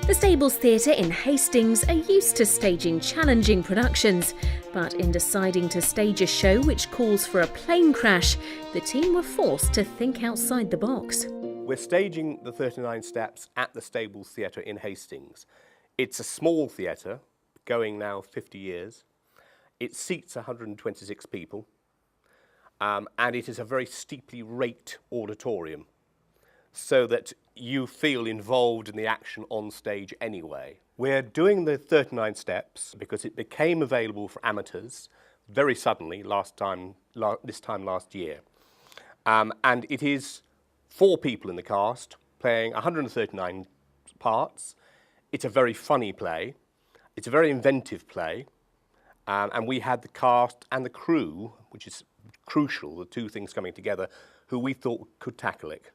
The Stables Theatre in Hastings are used to staging challenging productions, but in deciding to stage a show which calls for a plane crash, the team were forced to think outside the box. We're staging the 39 Steps at the Stables Theatre in Hastings. It's a small theatre, going now 50 years. It seats 126 people, and it is a very steeply raked auditorium, so that you feel involved in the action on stage anyway. We're doing the 39 Steps because it became available for amateurs very suddenly this time last year. And it is 4 people in the cast playing 139 parts. It's a very funny play. It's a very inventive play. And we had the cast and the crew, which is crucial, the two things coming together, who we thought could tackle it.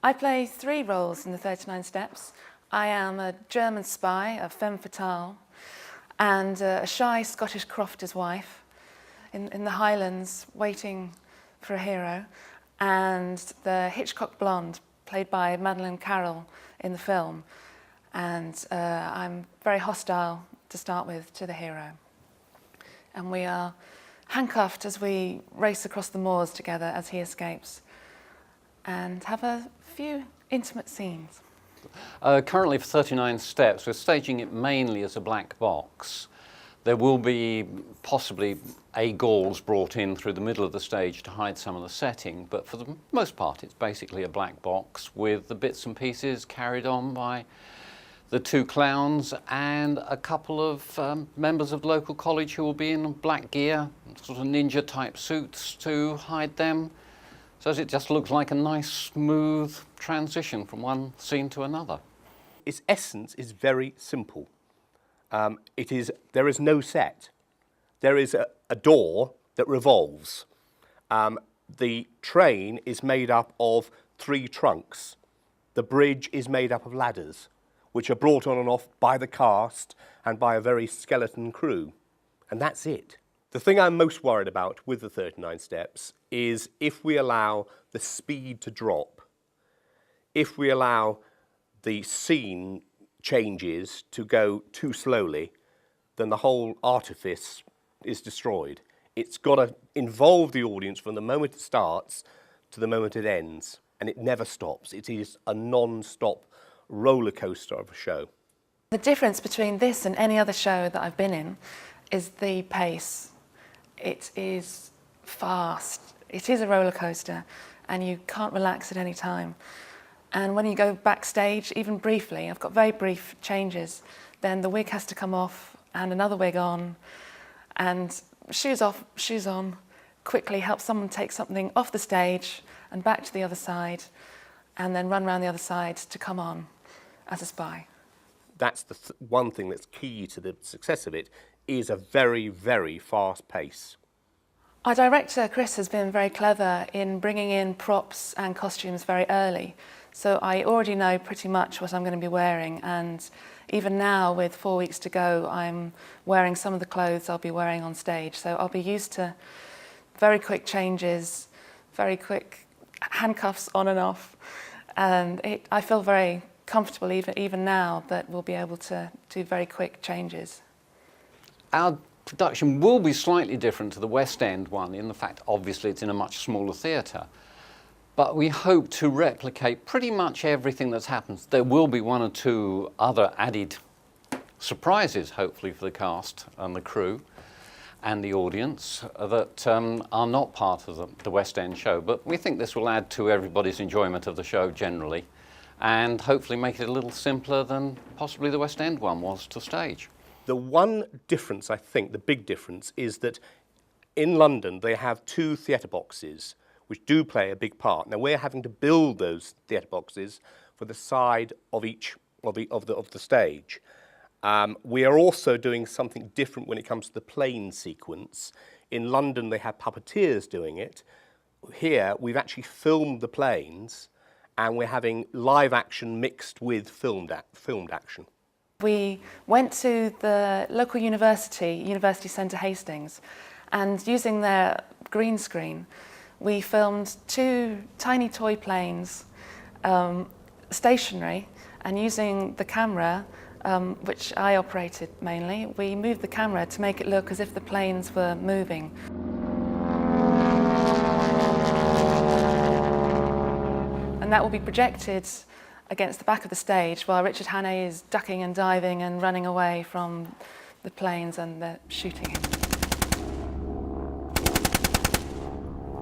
I play 3 roles in the 39 Steps. I am a German spy, a femme fatale, and a shy Scottish crofter's wife in the Highlands waiting for a hero, and the Hitchcock blonde played by Madeleine Carroll in the film. And I'm very hostile to start with to the hero. And we are handcuffed as we race across the moors together as he escapes, and have a few intimate scenes. Currently for 39 Steps, we're staging it mainly as a black box. There will be possibly galls brought in through the middle of the stage to hide some of the setting, but for the most part it's basically a black box with the bits and pieces carried on by the 2 clowns and a couple of members of the local college who will be in black gear, sort of ninja type suits to hide them. So it just looks like a nice, smooth transition from one scene to another. Its essence is very simple. There is no set. There is a door that revolves. The train is made up of 3 trunks. The bridge is made up of ladders, which are brought on and off by the cast and by a very skeleton crew. And that's it. The thing I'm most worried about with the 39 Steps is if we allow the speed to drop, if we allow the scene changes to go too slowly, then the whole artifice is destroyed. It's got to involve the audience from the moment it starts to the moment it ends, and it never stops. It is a non-stop roller coaster of a show. The difference between this and any other show that I've been in is the pace. It is fast. It is a roller coaster, and you can't relax at any time. And when you go backstage, even briefly, I've got very brief changes, then the wig has to come off and another wig on, and shoes off, shoes on, quickly help someone take something off the stage and back to the other side, and then run around the other side to come on as a spy. That's the one thing that's key to the success of it, is a very, very fast pace. Our director, Chris, has been very clever in bringing in props and costumes very early. So I already know pretty much what I'm going to be wearing, and even now, with 4 weeks to go, I'm wearing some of the clothes I'll be wearing on stage. So I'll be used to very quick changes, very quick handcuffs on and off, and I feel very comfortable even now that we'll be able to do very quick changes. Our production will be slightly different to the West End one in the fact, obviously, it's in a much smaller theatre. But we hope to replicate pretty much everything that's happened. There will be 1 or 2 other added surprises, hopefully, for the cast and the crew and the audience that are not part of the West End show. But we think this will add to everybody's enjoyment of the show generally, and hopefully make it a little simpler than possibly the West End one was to stage. The one difference, I think, the big difference, is that in London they have 2 theatre boxes which do play a big part. Now we're having to build those theatre boxes for the side of each of the stage. We are also doing something different when it comes to the plane sequence. In London they have puppeteers doing it. Here we've actually filmed the planes, and we're having live action mixed with filmed action. We went to the local University Centre Hastings, and using their green screen, we filmed 2 tiny toy planes, stationary, And using the camera, which I operated mainly, we moved the camera to make it look as if the planes were moving. And that will be projected against the back of the stage while Richard Hannay is ducking and diving and running away from the planes and they're shooting him.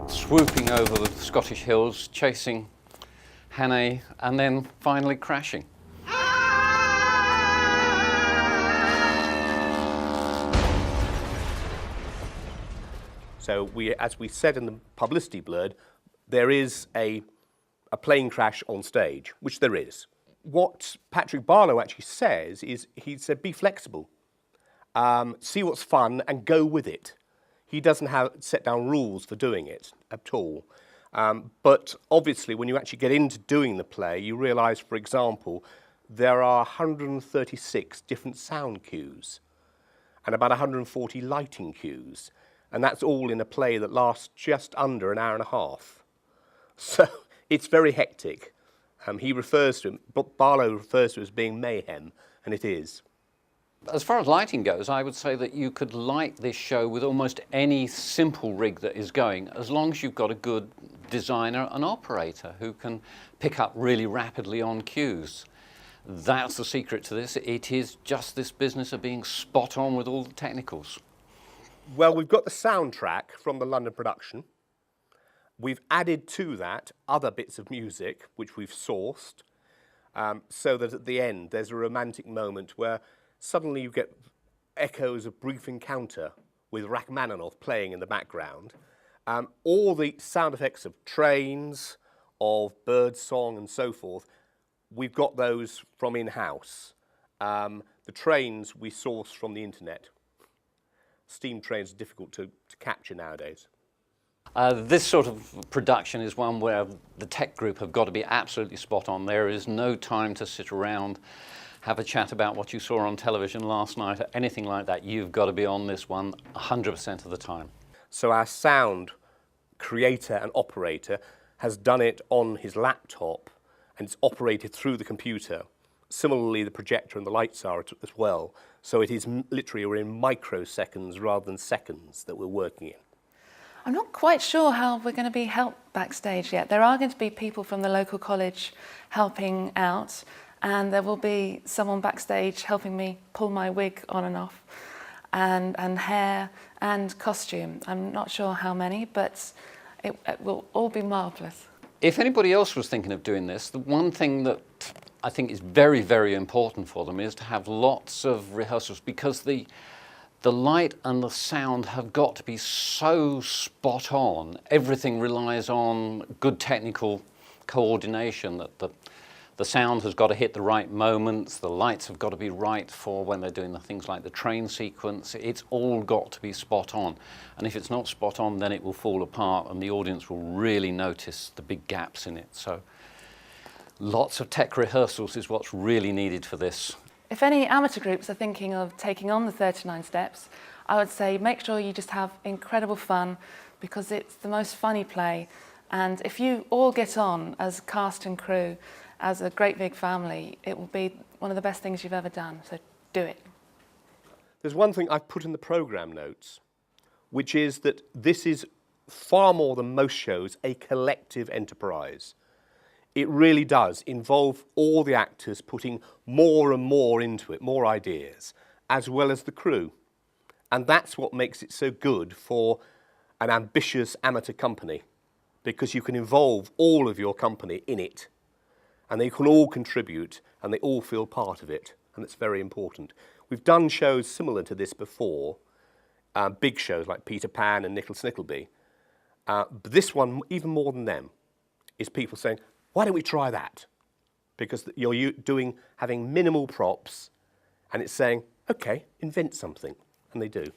Swooping over the Scottish hills, chasing Hannay, and then finally crashing. So as we said in the publicity blurb, there is a plane crash on stage, which there is. What Patrick Barlow actually says is, he said, be flexible, see what's fun and go with it. He doesn't set down rules for doing it at all. But obviously, when you actually get into doing the play, you realise, for example, there are 136 different sound cues and about 140 lighting cues. And that's all in a play that lasts just under an hour and a half. So it's very hectic. He refers to it, Barlow refers to it as being mayhem, and it is. As far as lighting goes, I would say that you could light this show with almost any simple rig that is going, as long as you've got a good designer and operator who can pick up really rapidly on cues. That's the secret to this. It is just this business of being spot on with all the technicals. Well, we've got the soundtrack from the London production. We've added to that other bits of music, which we've sourced, so that at the end there's a romantic moment where suddenly you get echoes of Brief Encounter with Rachmaninoff playing in the background. All the sound effects of trains, of birdsong and so forth, we've got those from in-house. The trains we source from the internet. Steam trains are difficult to capture nowadays. This sort of production is one where the tech group have got to be absolutely spot on. There is no time to sit around, have a chat about what you saw on television last night or anything like that. You've got to be on this one 100% of the time. So our sound creator and operator has done it on his laptop and it's operated through the computer. Similarly, the projector and the lights are as well. So it is literally, we're in microseconds rather than seconds that we're working in. I'm not quite sure how we're going to be helped backstage yet. There are going to be people from the local college helping out, and there will be someone backstage helping me pull my wig on and off, and hair and costume. I'm not sure how many, but it will all be marvellous. If anybody else was thinking of doing this, the one thing that I think is very, very important for them is to have lots of rehearsals, because the light and the sound have got to be so spot on. Everything relies on good technical coordination, that the sound has got to hit the right moments, the lights have got to be right for when they're doing the things like the train sequence. It's all got to be spot on. And if it's not spot on, then it will fall apart and the audience will really notice the big gaps in it. So lots of tech rehearsals is what's really needed for this. If any amateur groups are thinking of taking on the 39 steps, I would say make sure you just have incredible fun, because it's the most funny play. And if you all get on as cast and crew, as a great big family, it will be one of the best things you've ever done. So do it. There's one thing I've put in the programme notes, which is that this is far more than most shows a collective enterprise. It really does involve all the actors putting more and more into it, more ideas, as well as the crew. And that's what makes it so good for an ambitious amateur company, because you can involve all of your company in it, and they can all contribute, and they all feel part of it, and it's very important. We've done shows similar to this before, big shows like Peter Pan and Nicholas Nickleby. But this one, even more than them, is people saying, why don't we try that? Because you're having minimal props, and it's saying, okay, invent something, and they do.